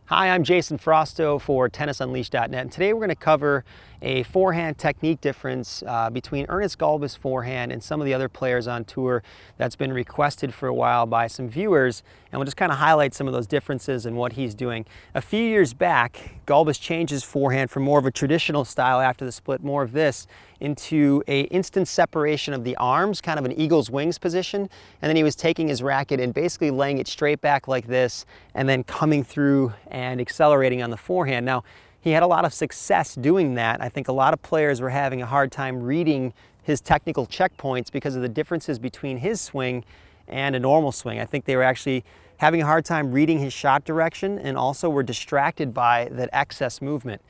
Hi, I'm Jason Frausto for TennisUnleashed.net, and today we're going to cover a forehand technique difference between Ernests Gulbis Forehand and some of the other players on tour that's been requested for a while by some viewers, and we'll just kind of highlight some of those differences and what he's doing. A few years back, Gulbis changed his forehand from more of a traditional style after the split, more of this, into a instant separation of the arms, kind of an eagle's wings position, and then he was taking his racket and basically laying it straight back like this and then coming through and accelerating on the forehand. Now, he had a lot of success doing that. I think a lot of players were having a hard time reading his technical checkpoints because of the differences between his swing and a normal swing. I think they were actually having a hard time reading his shot direction and also were distracted by that excess movement.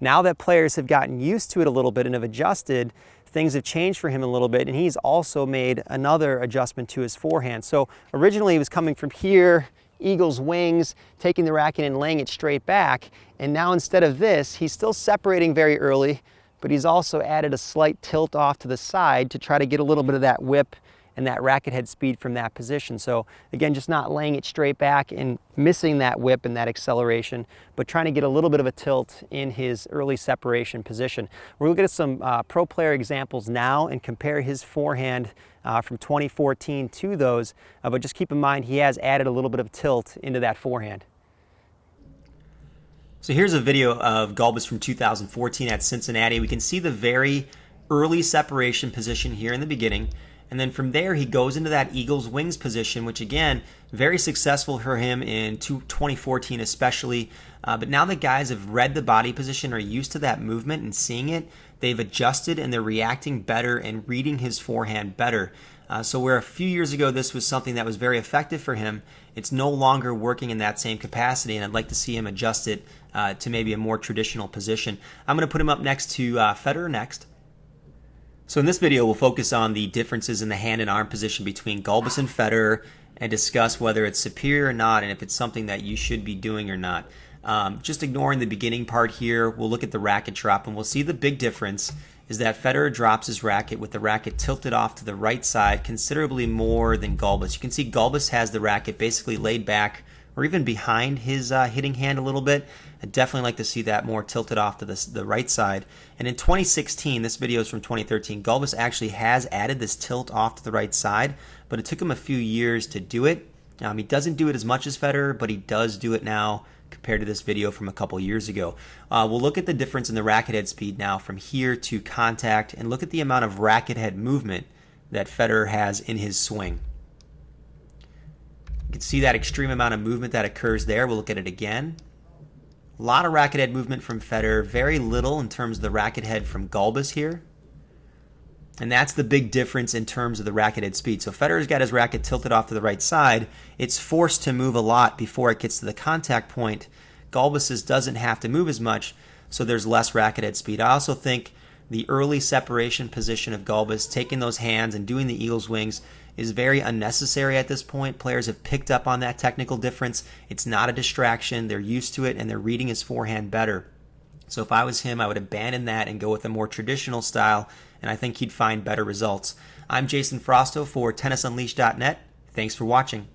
Now that players have gotten used to it a little bit and have adjusted, things have changed for him a little bit, and he's also made another adjustment to his forehand. So originally he was coming from here, eagle's wings, taking the racket and laying it straight back. And now instead of this, he's still separating very early, but he's also added a slight tilt off to the side to try to get a little bit of that whip and that racket head speed from that position. So again, just not laying it straight back and missing that whip and that acceleration, but trying to get a little bit of a tilt in his early separation position. We're looking at some pro player examples now and compare his forehand from 2014 to those, but just keep in mind he has added a little bit of tilt into that forehand. So here's a video of Gulbis from 2014 at Cincinnati. We can see the very early separation position here in the beginning. And then from there, he goes into that eagle's wings position, which again, very successful for him in 2014 especially. But now that guys have read the body position, are used to that movement and seeing it, they've adjusted and they're reacting better and reading his forehand better. So where a few years ago this was something that was very effective for him, it's no longer working in that same capacity, and I'd like to see him adjust it to maybe a more traditional position. I'm going to put him up next to Federer next. So in this video, we'll focus on the differences in the hand and arm position between Gulbis and Federer and discuss whether it's superior or not and if it's something that you should be doing or not. Just ignoring the beginning part here, we'll look at the racket drop and we'll see the big difference is that Federer drops his racket with the racket tilted off to the right side considerably more than Gulbis. You can see Gulbis has the racket basically laid back or even behind his hitting hand a little bit. I'd definitely like to see that more tilted off to the right side. And in 2016, this video is from 2013, Gulbis actually has added this tilt off to the right side, but it took him a few years to do it. He doesn't do it as much as Federer, but he does do it now compared to this video from a couple years ago. We'll look at the difference in the racket head speed now from here to contact and look at the amount of racket head movement that Federer has in his swing. You can see that extreme amount of movement that occurs there. We'll look at it again. A lot of racket head movement from Federer, very little in terms of the racket head from Gulbis here. And that's the big difference in terms of the racket head speed. So Federer's got his racket tilted off to the right side. It's forced to move a lot before it gets to the contact point. Gulbis's doesn't have to move as much, so there's less racket head speed. I also think the early separation position of Gulbis, taking those hands and doing the eagle's wings, is very unnecessary at this point. Players have picked up on that technical difference. It's not a distraction. They're used to it, and they're reading his forehand better. So if I was him, I would abandon that and go with a more traditional style, and I think he'd find better results. I'm Jason Frausto for TennisUnleashed.net. Thanks for watching.